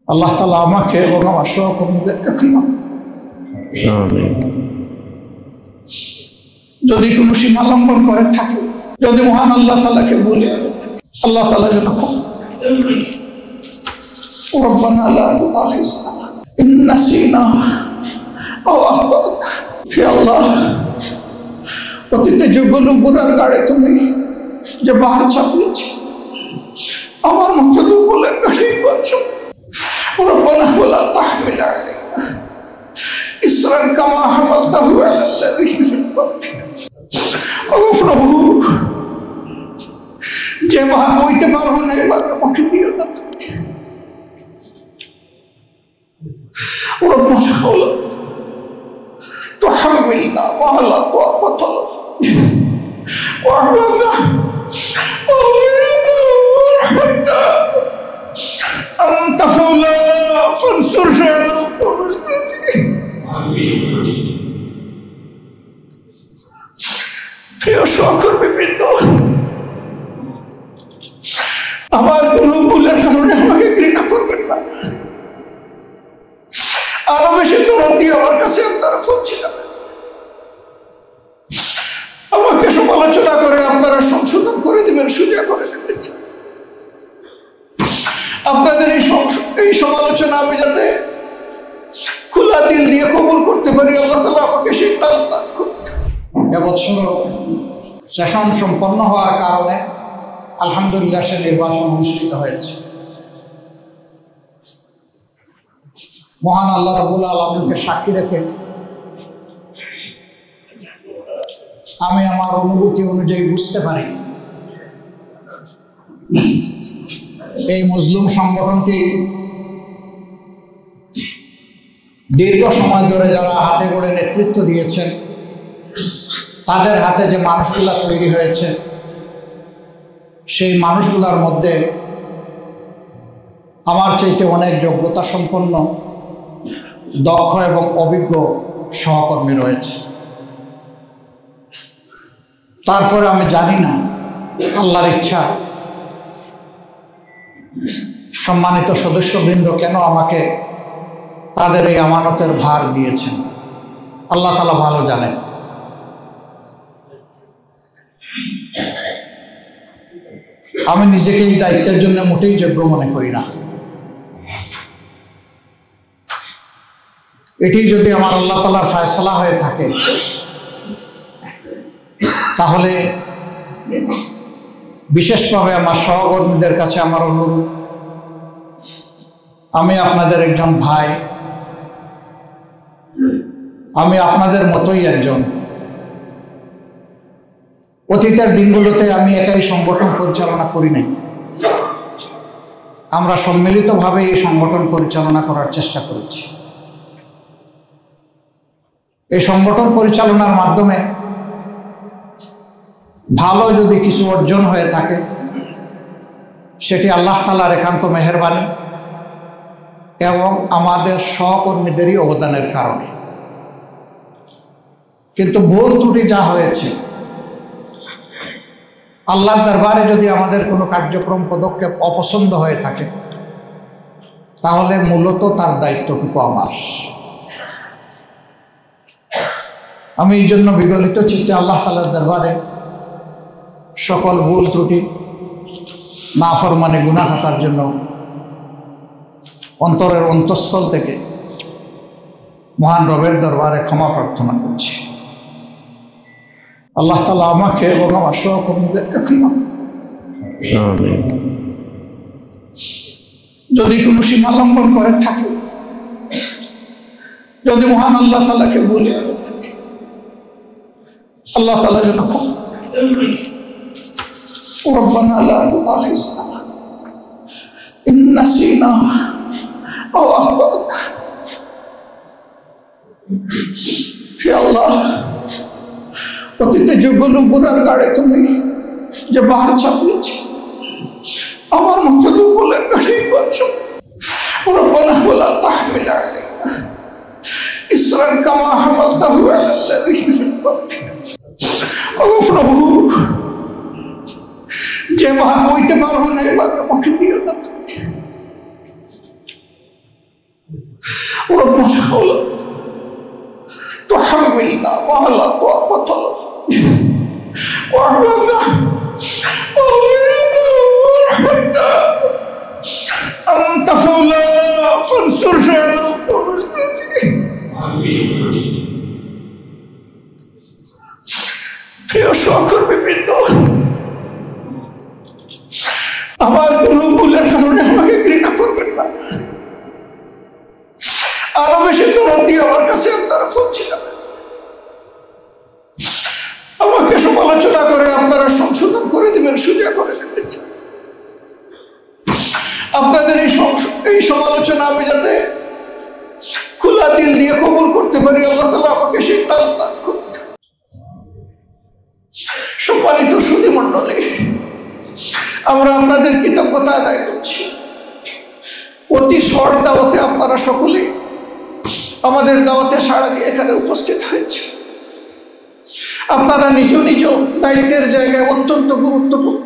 আল্লাহ তাআলা আমাকে এবং আমার সহকর্মীদেরকে ক্ষমা করুন। আমিন। যদি কোনো সীমা লঙ্ঘন করে থাকে, যদি মহান আল্লাহ তাআলাকে ভুলে থাকে, আল্লাহ তাআলা যেন ক্ষমা করেন। রব্বানা লা তুআখিযনা ইন নাসিনা আও আখতানা। হে আল্লাহ, অতীতে যেগুলো গুনার গাড়ে তুমি যে বাহার চাপিয়েছি, আমার মতো দুর্বলের গাড়ি করছো। ربنا ولا تحمل علينا إصرا كما حملته على الذين من قبلنا ও প্রভু, যে ভার বইতে পারবো না এবার আমাকে দিও না তুমি। ربنا ولا تحملنا ما لا طاقة لنا واعف عنا واغفر لنا وارحمنا أنت مولانا فانصرنا على القوم الكافرين آمين। প্রিয় সহকর্মীবৃন্দ, আমার কোন ভুলের কারণে আমাকে ঘৃণা করবেন না। আরো বেশি দরদ দিয়ে আমার কাছে আপনারা পৌঁছিলেন, আমাকে সমালোচনা করে আপনারা সংশোধন করে দিবেন, সোজা করে দিবেন। আপনাদের এই সমালোচনা আমি যাতে খোলা দিল দিয়ে কবুল করতে পারি, আল্লাহ তাআলা আমাকে সেই তাওফিক দান করুন। এবছর সেশন সম্পন্ন হওয়ার কারণে আলহামদুলিল্লাহ সে নির্বাচন অনুষ্ঠিত হয়েছে। মহান আল্লাহ রাব্বুল আলামিনকে সাক্ষী রেখে আমি আমার অনুভূতি অনুযায়ী বুঝতে পারি এই মজলুম সংগঠনটি দীর্ঘ সময় ধরে যারা হাতে গড়ে নেতৃত্ব দিয়েছেন, তাদের হাতে যে মানুষগুলা তৈরি হয়েছে, সেই মানুষগুলার মধ্যে আমার চাইতে অনেক যোগ্যতা সম্পন্ন, দক্ষ এবং অভিজ্ঞ সহকর্মী রয়েছে। তারপরে আমি জানি না আল্লাহর ইচ্ছা সম্মানিত সদস্যবৃন্দ কেন আমাকে তাদের এই আমানতের ভার দিয়েছেন, আল্লাহ তাআলা ভালো জানেন। আমি নিজেকে এই দায়িত্বের জন্য মোটেই যোগ্য মনে করি না। এটি যদি আমার আল্লাহ তাআলার ফয়সালা হয়ে থাকে, তাহলে বিশেষভাবে আমার সহকর্মীদের কাছে আমার অনুরোধ, আমি আপনাদের একজন ভাই, আমি আপনাদের মতোই একজন। অতীতের দিনগুলোতে আমি একাই সংগঠন পরিচালনা করি নাই, আমরা সম্মিলিতভাবে এই সংগঠন পরিচালনা করার চেষ্টা করেছি। এই সংগঠন পরিচালনার মাধ্যমে ভালো যদি কিছু অর্জন হয়ে থাকে, সেটি আল্লাহ তাআলার একান্ত মেহেরবানি এবং আমাদের সহকর্মীদেরই অবদানের কারণে। কিন্তু ভুল ত্রুটি যা হয়েছে, আল্লাহর দরবারে যদি আমাদের কোনো কার্যক্রম পদক্ষেপ অপছন্দ হয়ে থাকে, তাহলে মূলত তার দায়িত্বটুকু আমার। আমি এই জন্য বিগলিত চিত্তে আল্লাহ তাআলার দরবারে সকল ভুল ত্রুটি, নাফরমানি, গুনাহ খাতার জন্য অন্তরের অন্তঃস্থল থেকে মহান রবের দরবারে ক্ষমা প্রার্থনা করছি। আল্লাহ তাআলা আমাকে এবং আমার সহকর্মীদেরকে ক্ষমা করুন। আমিন। যদি কোনো সীমা লঙ্ঘন করে থাকে, যদি মহান আল্লাহ তাআলাকে ভুলে থাকে, আল্লাহ তাআলা যেন ক্ষমা করেন। ربنا لا تؤاخذنا إن نسينا أو أخطأنا। হে আল্লাহ, অতীতে যেগুলো গুনার গাড়ে তুমি যে বাহার চাপিয়েছি, আমার মতো দুর্বলের গাড়ি করছো। ربنا ولا تحمل علينا إصرا كما حملته على الذين من قبلنا ও প্রভু, যে ভার বইতে পারবো না এবার আমাকে দিও না তুমি। ربنا ولا تحملنا ما لا طاقة لنا واعف عنا واغفر لنا وارحمنا أنت مولانا فانصرنا على القوم الكافرين প্রিয় সহকর্মীবৃন্দ, আমার কোন ভুলের কারণে আমাকে ঘৃণা করবেন না। আরো বেশি দরদ দিয়ে আমার কাছে আপনারা বলছিলেন, আমাকে সমালোচনা করে আপনারা সংশোধন করে দিবেন, সুজা করে দিবেন। আপনাদের এই সমালোচনা আমি যাতে খোলা দিল দিয়ে কবুল করতে পারি, আল্লাহ তাআলা আমাকে সেই দান দান করুন। সম্মানিত সুধী মণ্ডলী, আমরা আপনাদের কৃতজ্ঞতা আদায় করছি। অতি শর্ট দাওয়াতে আপনারা সকলেই আমাদের দাওয়াতে সাড়া দিয়ে এখানে উপস্থিত হয়েছে। আপনারা নিজ নিজ দায়িত্বের জায়গায় অত্যন্ত গুরুত্বপূর্ণ,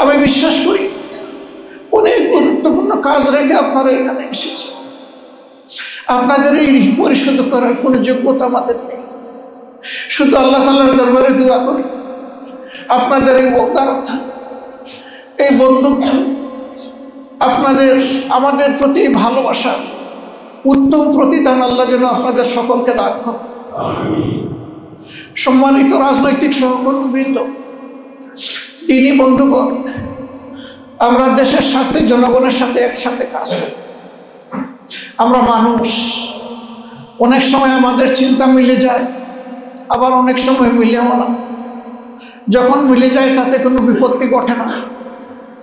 আমি বিশ্বাস করি অনেক গুরুত্বপূর্ণ কাজ রেখে আপনারা এখানে এসেছেন। আপনাদের এই ঋণ পরিশোধ করার কোনো যোগ্যতা আমাদের নেই। শুধু আল্লাহ তাআলার দরবারে দোয়া করি আপনাদের এই উদারতা, এই বন্ধুত্ব, আপনাদের আমাদের প্রতি ভালোবাসার উত্তম প্রতিদান আল্লাহ যেন আপনাদের সকলকে দান করেন। সম্মানিত রাজনৈতিক সহকর্মীবৃন্দ, দিনী বন্ধুগণ, আমরা দেশের সাথে জনগণের সাথে একসাথে কাজ করি। আমরা মানুষ, অনেক সময় আমাদের চিন্তা মিলে যায়, আবার অনেক সময় মিলেও না। যখন মিলে যায় তাতে কোনো বিপত্তি ঘটে না,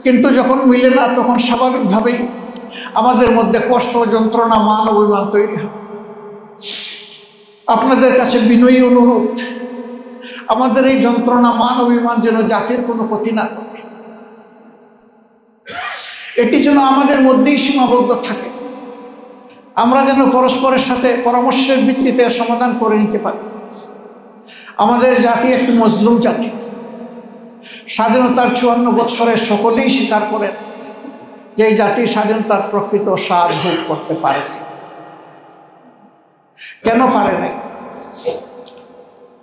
কিন্তু যখন মিলে না তখন স্বাভাবিকভাবেই আমাদের মধ্যে কষ্ট, যন্ত্রণা, মান অভিমান তৈরি হয়। আপনাদের কাছে বিনয়ী অনুরোধ, আমাদের এই যন্ত্রণা, মান অভিমান যেন জাতির কোনো ক্ষতি না করে, এটি যেন আমাদের মধ্যেই সীমাবদ্ধ থাকে। আমরা যেন পরস্পরের সাথে পরামর্শের ভিত্তিতে সমাধান করে নিতে পারি। আমাদের জাতি একটি মজলুম জাতি। স্বাধীনতার 54 বৎসরে সকলেই স্বীকার করেন যে এই জাতি স্বাধীনতার প্রকৃত স্বাদ ভোগ করতে পারে না। কেন পারে নাই?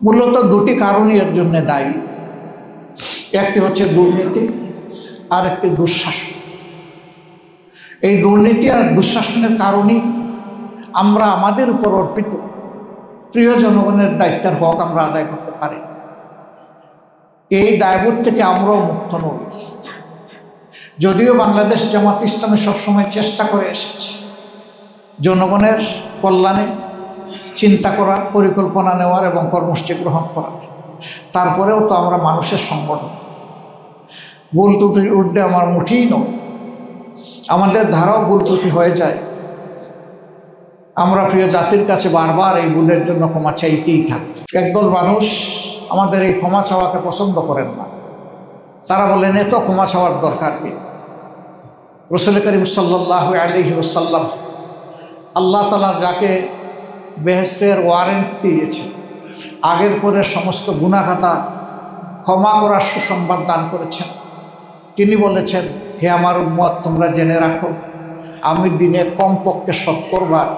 মূলত দুটি কারণই এর জন্য দায়ী। একটি হচ্ছে দুর্নীতি, আর একটি দুঃশাসন। এই দুর্নীতি আর দুঃশাসনের কারণেই আমরা আমাদের উপর অর্পিত প্রিয় জনগণের দায়িত্বের হক আমরা আদায় করতে পারি। এই দায়বোধ থেকে আমরাও মুক্ত নই। যদিও বাংলাদেশ জামাত ইসলামী সবসময় চেষ্টা করে এসেছে জনগণের কল্যাণে চিন্তা করার, পরিকল্পনা নেওয়ার এবং কর্মসূচি গ্রহণ করার, তারপরেও তো আমরা মানুষের সংগঠন। ভুল ত্রুটির ঊর্ধ্বে আমার মুঠেই নয়, আমাদের ধারাও ভুল ত্রুটি হয়ে যায়। আমরা প্রিয় জাতির কাছে বারবার এই ভুলের জন্য ক্ষমা চাইতেই থাকি। একদল মানুষ আমাদের এই ক্ষমা চাওয়াকে পছন্দ করেন না। তারা বলেন এত ক্ষমা চাওয়ার দরকার কি? রাসূল করিম সাল্লাল্লাহু আলাইহি ওয়াসাল্লাম আল্লাহ তাআলা যাকে বেহেশতের ওয়ারেন্ট দিয়েছে, আগের পরের সমস্ত গুনাহখাতা ক্ষমা করার সুসংবাদ দান করেছেন, তিনি বলেছেন, হে আমার উম্মত, তোমরা জেনে রাখো আমি দিনে কমপক্ষে 70 বার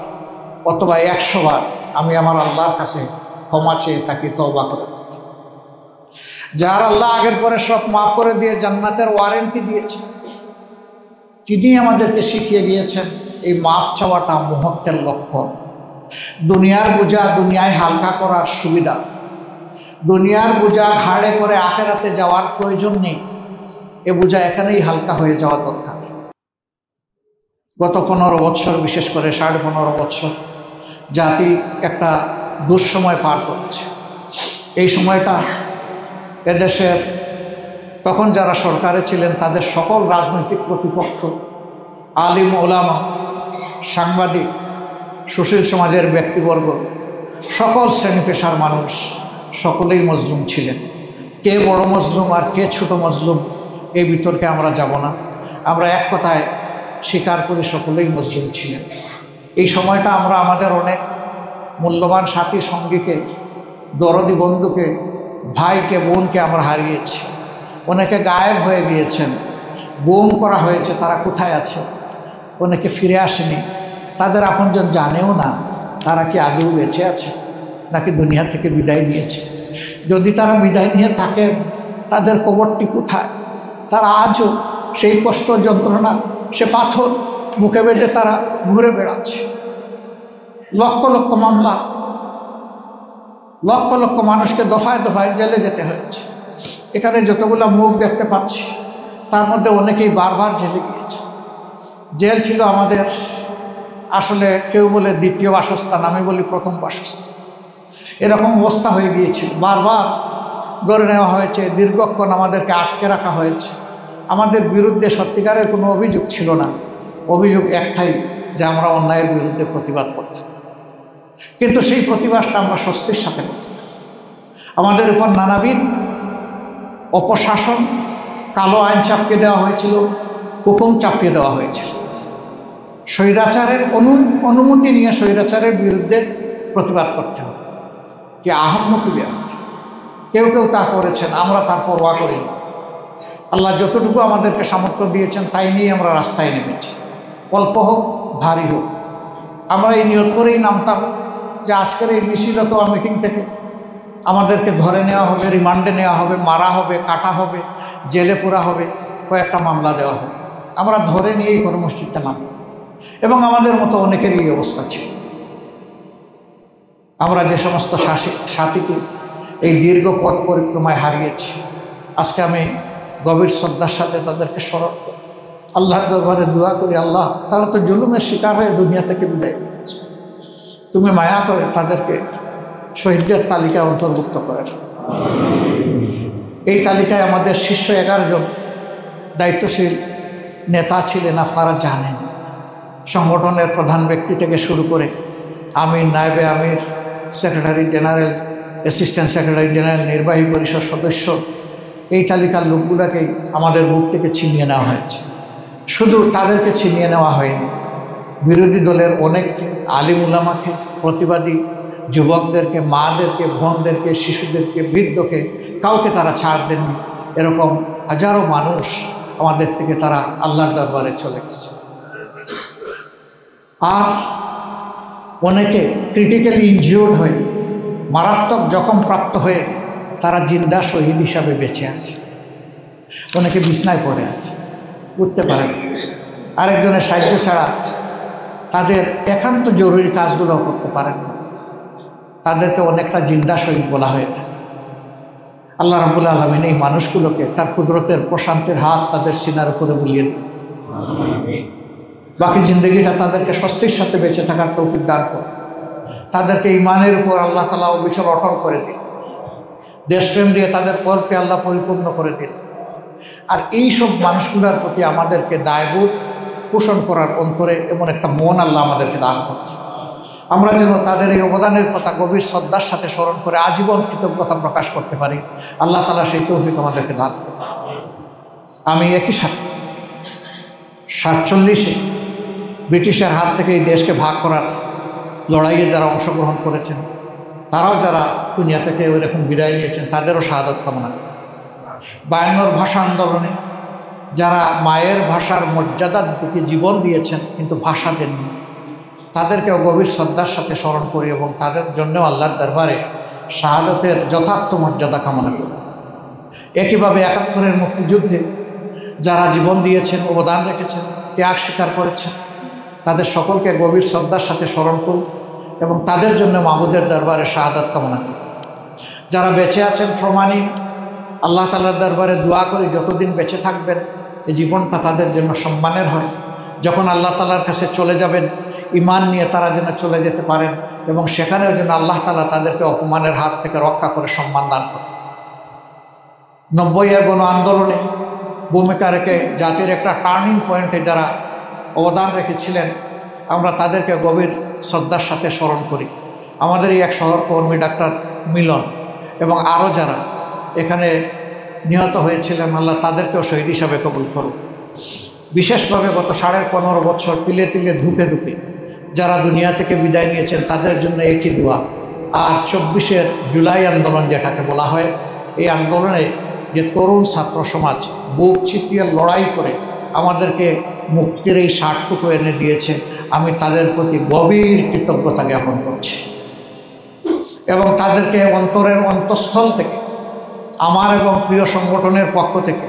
অথবা 100 বার আমি আমার আল্লাহর কাছে ক্ষমা চেয়ে থাকি, তওবা করে থাকি। যার আল্লাহ আগের পরে সব মাফ করে দিয়ে জান্নাতের ওয়ারেন্টি দিয়েছে, তিনি আমাদেরকে শিখিয়ে গিয়েছেন এই মাপ চাওয়াটা মুহূর্তের লক্ষণ। দুনিয়ার বোঝা দুনিয়ায় হালকা করার সুবিধা, দুনিয়ার বোঝা ঘাড়ে করে আখেরাতে যাওয়ার প্রয়োজন নেই। এ বোঝা এখানেই হালকা হয়ে যাওয়া দরকার। গত 15 বৎসর, বিশেষ করে 15.5 বৎসর জাতি একটা দুঃসময় পার করেছে। এই সময়টা এদেশের তখন যারা সরকারে ছিলেন তাদের সকল রাজনৈতিক প্রতিপক্ষ, আলিম ওলামা, সাংবাদিক, সুশীল সমাজের ব্যক্তিবর্গ, সকল শ্রেণী পেশার মানুষ সকলেই মজলুম ছিলেন। কে বড় মজলুম আর কে ছোট মজলুম এই বিতর্কে আমরা যাব না। আমরা এক কথায় স্বীকার করি সকলেই মজলুম ছিলেন। এই সময়টা আমরা আমাদের অনেক মূল্যবান সাথী সঙ্গীকে, দরদি বন্ধুকে, ভাইকে, বোনকে আমরা হারিয়েছি। অনেকে গায়েব হয়ে গিয়েছেন, গুম করা হয়েছে, তারা কোথায় আছে? অনেকে ফিরে আসেনি, তাদের আপনজন জানেও না তারা কি আদৌ বেঁচে আছে নাকি দুনিয়া থেকে বিদায় নিয়েছে। যদি তারা বিদায় নিয়ে থাকেন, তাদের কবরটি কোথায়? তারা আজও সেই কষ্ট যন্ত্রণা, সে পাথর মুখে বেঁধে তারা ঘুরে বেড়াচ্ছে। লক্ষ লক্ষ মামলা, লক্ষ লক্ষ মানুষকে দফায় দফায় জেলে যেতে হয়েছে। এখানে যতগুলো মুখ দেখতে পাচ্ছি তার মধ্যে অনেকেই বারবার জেলে গিয়েছে। জেল ছিল আমাদের আসলে কেউ বলে দ্বিতীয় বাসস্থান, আমি বলি প্রথম বাসস্থান। এরকম অবস্থা হয়ে গিয়েছিল, বারবার ধরে নেওয়া হয়েছে, দীর্ঘক্ষণ আমাদেরকে আটকে রাখা হয়েছে। আমাদের বিরুদ্ধে সত্যিকারের কোনো অভিযোগ ছিল না, অভিযোগ একটাই যে আমরা অন্যায়ের বিরুদ্ধে প্রতিবাদ করতাম। কিন্তু সেই প্রতিবাদটা আমরা স্বস্তির সাথে করতাম। আমাদের উপর নানাবিধ অপশাসন, কালো আইন চাপিয়ে দেওয়া হয়েছিল, হুকুম চাপিয়ে দেওয়া হয়েছিল। স্বৈরাচারের অনুমতি নিয়ে স্বৈরাচারের বিরুদ্ধে প্রতিবাদ করতে হবে, কি আহাম্মকি ব্যাপার। কেউ কেউ তা করেছেন, আমরা তার পরোয়া করি না। আল্লাহ যতটুকু আমাদেরকে সামর্থ্য দিয়েছেন তাই নিয়ে আমরা রাস্তায় নেমেছি, অল্প হোক ভারী হোক। আমরা এই নিয়ত করেই নামতাম যে আজকের এই মিছিলত মিটিং থেকে আমাদেরকে ধরে নেওয়া হবে, রিমান্ডে নেওয়া হবে, মারা হবে, কাটা হবে, জেলে পোড়া হবে, কয়েকটা মামলা দেওয়া হবে। আমরা ধরে নিয়েই কর্মসূচিতে নামতাম এবং আমাদের মতো অনেকেরই এই অবস্থা ছিল। আমরা যে সমস্ত সাথীকে এই দীর্ঘ পথ পরিক্রমায় হারিয়েছি, আজকে আমি গভীর শ্রদ্ধার সাথে তাদেরকে স্মরণ করি, আল্লাহর দরবারে দোয়া করি, আল্লাহ তারা তো জুলুমের শিকার হয়ে দুনিয়া থেকে বিদায় নিয়েছে, তুমি মায়া করে তাদেরকে শহীদদের তালিকায় অন্তর্ভুক্ত করেন। এই তালিকায় আমাদের শীর্ষ 11 জন দায়িত্বশীল নেতা ছিলেন, আপনারা জানেন। সংগঠনের প্রধান ব্যক্তি থেকে শুরু করে আমির, নায়েবে আমির, secretary general, assistant secretary general, নির্বাহী পরিষদ সদস্য, এই তালিকার লোকগুলোকেই আমাদের বুথ থেকে ছিনিয়ে নেওয়া হয়েছে। শুধু তাদেরকে ছিনিয়ে নেওয়া হয়নি, বিরোধী দলের অনেককে, আলিম উলামাকে, প্রতিবাদী যুবকদেরকে, মাদেরকে, বোনদেরকে, শিশুদেরকে, বৃদ্ধকে, কাউকে তারা ছাড় দেননি। এরকম হাজারো মানুষ আমাদের থেকে তারা আল্লাহর দরবারে চলে গেছে। আর অনেকে ক্রিটিক্যালি ইনজিওর্ড হয়ে, মারাত্মক জখম প্রাপ্ত হয়ে তারা জিন্দা শহীদ হিসাবে বেঁচে আছে। অনেকে বিছনায় পড়ে আছে, উঠতে পারে না। আরেকজনের সাহায্য ছাড়া তাদের একান্ত জরুরি কাজগুলো করতে পারেন না। তাদেরকে অনেকটা জিন্দা শহীদ বলা হয়ে থাকে। আল্লাহ রাব্বুল আলামিন এই মানুষগুলোকে তার কুদরতের প্রশান্তির হাত তাদের সিনার উপরে বুলিয়ে দেন। বাকি জিন্দগিটা তাদেরকে স্বস্তির সাথে বেঁচে থাকার তৌফিক দান করে, তাদেরকে ঈমানের উপর আল্লাহ তাআলা অবিচল অটল করে দিন, দেশপ্রেম দিয়ে তাদের কল্পে আল্লাহ পরিপূর্ণ করে দিন। আর এই সব মানুষগুলোর প্রতি আমাদেরকে দায়বোধ পোষণ করার অন্তরে এমন একটা মন আল্লাহ আমাদেরকে দান করছে, আমরা যেন তাদের এই অবদানের কথা গভীর শ্রদ্ধার সাথে স্মরণ করে আজীবন কৃতজ্ঞতা প্রকাশ করতে পারি। আল্লাহ তাআলা সেই তৌফিক আমাদেরকে দান করুন। আমি একই সাথে 47-এ ব্রিটিশের হাত থেকে এই দেশকে ভাগ করার লড়াইয়ে যারা অংশগ্রহণ করেছেন, তারাও যারা দুনিয়া থেকে ওইরকম বিদায় নিয়েছেন, তাদেরও শাহাদাত কামনা করি। 52 ভাষা আন্দোলনে যারা মায়ের ভাষার মর্যাদা দিতে জীবন দিয়েছেন কিন্তু ভাষা দেননি, তাদেরকেও গভীর শ্রদ্ধার সাথে স্মরণ করি এবং তাদের জন্যও আল্লাহর দরবারে শাহাদাতের যথার্থ মর্যাদা কামনা করি। একইভাবে 71-এর মুক্তিযুদ্ধে যারা জীবন দিয়েছেন, অবদান রেখেছেন, ত্যাগ স্বীকার করেছেন, তাদের সকলকে গভীর শ্রদ্ধার সাথে স্মরণ করুন এবং তাদের জন্য মাবুদের দরবারে শাহাদাত কামনা করি। যারা বেঁচে আছেন প্রমাণী, আল্লাহ তাআলার দরবারে দোয়া করি যতদিন বেঁচে থাকবেন এই জীবনটা তাদের জন্য সম্মানের হয়। যখন আল্লাহ তাআলার কাছে চলে যাবেন ঈমান নিয়ে তারা যেন চলে যেতে পারেন এবং সেখানেও যেন আল্লাহ তাআলা তাদেরকে অপমানের হাত থেকে রক্ষা করে সম্মান দান করেন। 90-এর গণ আন্দোলনে ভূমিকা রেখে জাতির একটা টার্নিং পয়েন্টে যারা অবদান রেখেছিলেন, আমরা তাদেরকে গভীর শ্রদ্ধার সাথে স্মরণ করি। আমাদের এই এক সহকর্মী ডাক্তার মিলন এবং আরও যারা এখানে নিহত হয়েছিলেন, আল্লাহ তাদেরকেও শহীদ হিসাবে কবুল করুন। বিশেষভাবে গত 15.5 বছর তিলে তিলে ধুকে ধুকে যারা দুনিয়া থেকে বিদায় নিয়েছেন তাদের জন্য একই দোয়া। আর 24-এর জুলাই আন্দোলন যেটাকে বলা হয়, এই আন্দোলনে যে তরুণ ছাত্র সমাজ বুক চিতিয়ে লড়াই করে আমাদেরকে মুক্তির এই স্বাদটুকু এনে দিয়েছে, আমি তাদের প্রতি গভীর কৃতজ্ঞতা জ্ঞাপন করছি এবং তাদেরকে অন্তরের অন্তঃস্থল থেকে আমার এবং প্রিয় সংগঠনের পক্ষ থেকে,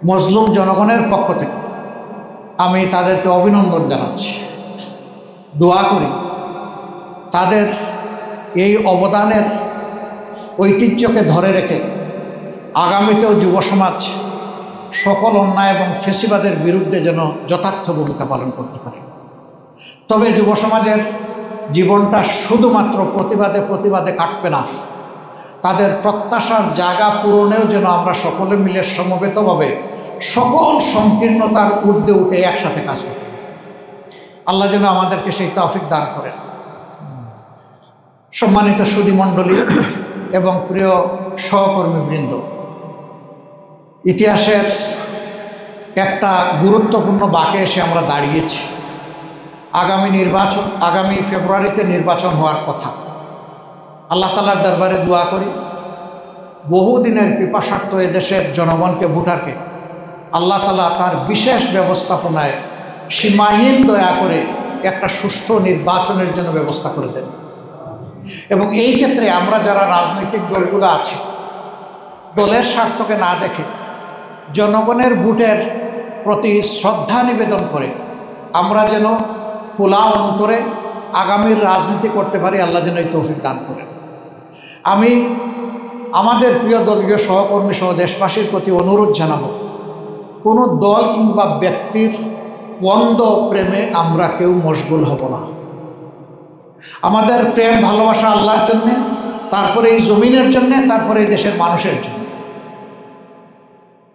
মজলুম জনগণের পক্ষ থেকে আমি তাদেরকে অভিনন্দন জানাচ্ছি। দোয়া করি তাদের এই অবদানের ঐতিহ্যকে ধরে রেখে আগামীতেও যুব সমাজ সকল অন্যায় এবং ফেসিবাদের বিরুদ্ধে যেন যথার্থ ভূমিকা পালন করতে পারে। তবে যুব সমাজের জীবনটা শুধুমাত্র প্রতিবাদে প্রতিবাদে কাটবে না, তাদের প্রত্যাশার জায়গা পূরণেও যেন আমরা সকলে মিলে সমবেতভাবে সকল সংকীর্ণতার ঊর্ধ্বে উঠে একসাথে কাজ করতে পারি। আল্লাহ যেন আমাদেরকে সেই তৌফিক দান করেন। সম্মানিত সুধীমণ্ডলী এবং প্রিয় সহকর্মীবৃন্দ, ইতিহাসের একটা গুরুত্বপূর্ণ বাঁকে এসে আমরা দাঁড়িয়েছি। আগামী ফেব্রুয়ারিতে নির্বাচন হওয়ার কথা। আল্লাহ তাআলার দরবারে দোয়া করি বহুদিনের পিপাসার্থ এদেশের জনগণকে, ভোটারকে আল্লাহ তাআলা তার বিশেষ ব্যবস্থাপনায় সীমাহীন দয়া করে একটা সুষ্ঠু নির্বাচনের জন্য ব্যবস্থা করে দেন। এবং এই ক্ষেত্রে আমরা যারা রাজনৈতিক দলগুলো আছি, দলের স্বার্থকে না দেখে জনগণের ভোটের প্রতি শ্রদ্ধা নিবেদন করে আমরা যেন খোলা অন্তরে আগামীর রাজনীতি করতে পারি। আল্লাহ যেন এই তৌফিক দান করেন। আমি আমাদের প্রিয় দলীয় সহকর্মী সহ দেশবাসীর প্রতি অনুরোধ জানাবো, কোনো দল কিংবা ব্যক্তির অন্ধ প্রেমে আমরা কেউ মশগুল হব না। আমাদের প্রেম ভালোবাসা আল্লাহর জন্যে, তারপরে এই জমিনের জন্যে, তারপরে এই দেশের মানুষের জন্য।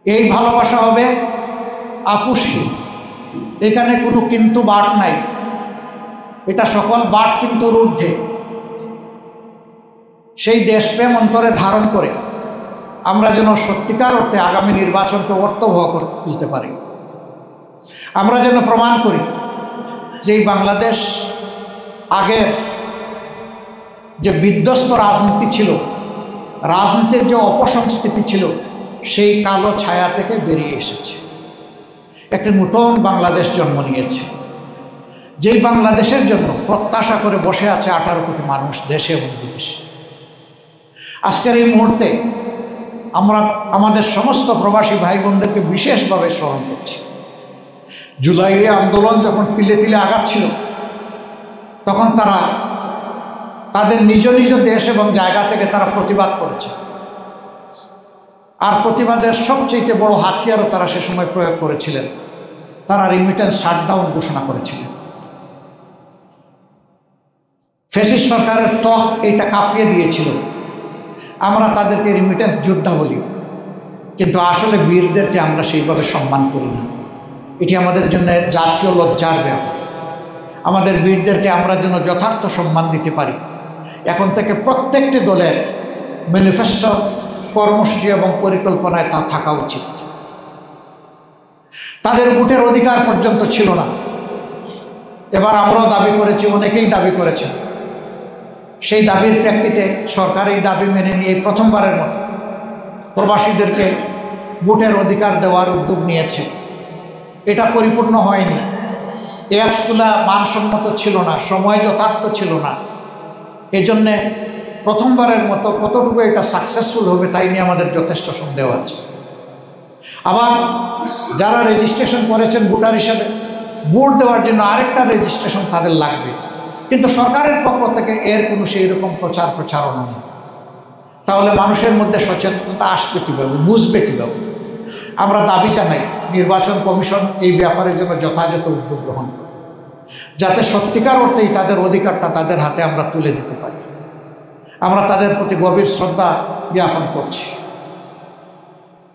এই ভালোবাসা হবে আপুসহীন, এখানে কোনো কিন্তু বাট নাই, এটা সকল বাট কিন্তুর ঊর্ধ্বে। সেই দেশপ্রেম অন্তরে ধারণ করে আমরা যেন সত্যিকার অর্থে আগামী নির্বাচনকে অর্থবহ করে তুলতে পারি। আমরা যেন প্রমাণ করি যে এই বাংলাদেশ আগের যে বিধ্বস্ত রাজনীতি ছিল, রাজনীতির যে অপসংস্কৃতি ছিল, সেই কালো ছায়া থেকে বেরিয়ে এসেছে। একটি নতুন বাংলাদেশ জন্ম নিয়েছে, যেই বাংলাদেশের জন্য প্রত্যাশা করে বসে আছে 18 কোটি মানুষ দেশে এবং বিদেশে। আজকের এই মুহূর্তে আমরা আমাদের সমস্ত প্রবাসী ভাই বোনদেরকে বিশেষভাবে স্মরণ করছি। জুলাইয়ে আন্দোলন যখন তিলে তিলে আগাচ্ছিল, তখন তারা তাদের নিজ নিজ দেশ এবং জায়গা থেকে তারা প্রতিবাদ করেছে। আর প্রতিবাদের সবচেয়ে বড় হাতিয়ারও তারা সে সময় প্রয়োগ করেছিলেন, তারা রিমিটেন্স শাটডাউন ঘোষণা করেছিলেন। ফ্যাসিস্ট সরকারের ত্বক এইটা কাঁপিয়ে দিয়েছিল। আমরা তাদেরকে রিমিটেন্স যোদ্ধা বলি, কিন্তু আসলে বীরদেরকে আমরা সেইভাবে সম্মান করি না। এটি আমাদের জন্য জাতীয় লজ্জার ব্যাপার। আমাদের বীরদেরকে আমরা যেন যথার্থ সম্মান দিতে পারি। এখন থেকে প্রত্যেকটি দলের ম্যানিফেস্টো, কর্মসূচি এবং পরিকল্পনায় তা থাকা উচিত। তাদের ভোটের অধিকার পর্যন্ত ছিল না। এবার আমরাও দাবি করেছি, অনেকেই দাবি করেছে। সেই দাবির প্রেক্ষিতে সরকার এই দাবি মেনে নিয়ে প্রথমবারের মতো প্রবাসীদেরকে ভোটের অধিকার দেওয়ার উদ্যোগ নিয়েছে। এটা পরিপূর্ণ হয়নি, অ্যাপসগুলা মানসম্মত ছিল না, সময় যথার্থ ছিল না। এজন্যে প্রথমবারের মতো কতটুকু এটা সাকসেসফুল হবে তাই নিয়ে আমাদের যথেষ্ট সন্দেহ আছে। আবার যারা রেজিস্ট্রেশন করেছেন ভোটার হিসেবে, ভোট দেওয়ার জন্য আরেকটা রেজিস্ট্রেশন তাদের লাগবে, কিন্তু সরকারের পক্ষ থেকে এর কোনো সেই রকম প্রচারণা নেই। তাহলে মানুষের মধ্যে সচেতনতা আসবে কীভাবে, বুঝবে কীভাবে? আমরা দাবি জানাই নির্বাচন কমিশন এই ব্যাপারের জন্য যথাযথ উদ্যোগ গ্রহণ করে, যাতে সত্যিকার অর্থেই তাদের অধিকারটা তাদের হাতে আমরা তুলে দিতে পারি। আমরা তাদের প্রতি গভীর শ্রদ্ধা জ্ঞাপন করছি।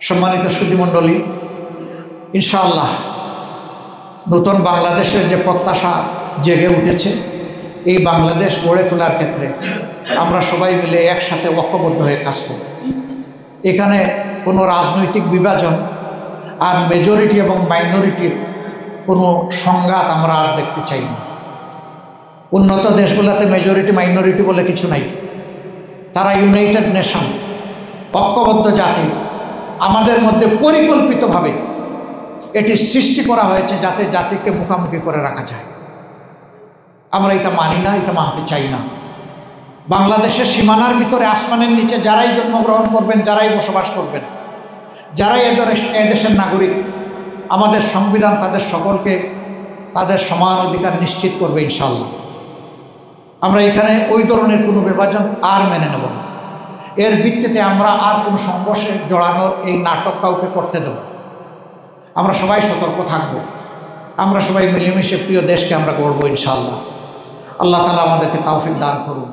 সম্মানিত সুধীমণ্ডলী, ইনশাআল্লাহ নতুন বাংলাদেশের যে প্রত্যাশা জেগে উঠেছে, এই বাংলাদেশ গড়ে তোলার ক্ষেত্রে আমরা সবাই মিলে একসাথে ঐক্যবদ্ধ হয়ে কাজ করব। এখানে কোনো রাজনৈতিক বিভাজন আর মেজরিটি এবং মাইনরিটির কোনো সংঘাত আমরা আর দেখতে চাই না। উন্নত দেশগুলোতে মেজরিটি মাইনরিটি বলে কিছু নাই, তারা ইউনাইটেড নেশন, ঐক্যবদ্ধ জাতি। আমাদের মধ্যে পরিকল্পিতভাবে এটি সৃষ্টি করা হয়েছে যাতে জাতিকে মুখামুখি করে রাখা যায়। আমরা এটা মানি না, এটা মানতে চাই না। বাংলাদেশের সীমানার ভিতরে আসমানের নিচে যারাই জন্মগ্রহণ করবেন, যারাই বসবাস করবেন, যারাই এদেশের নাগরিক, আমাদের সংবিধান তাদের সকলকে তাদের সমান অধিকার নিশ্চিত করবে ইনশাআল্লাহ। আমরা এখানে ওই ধরনের কোনো বিভাজন আর মেনে নেব না। এর ভিত্তিতে আমরা আর কোনো সংঘর্ষে জড়ানোর এই নাটক কাউকে করতে দেব না। আমরা সবাই সতর্ক থাকব, আমরা সবাই মিলেমিশে প্রিয় দেশকে আমরা গড়ব ইনশাআল্লাহ। আল্লাহ তাআলা আমাদেরকে তৌফিক দান করুন।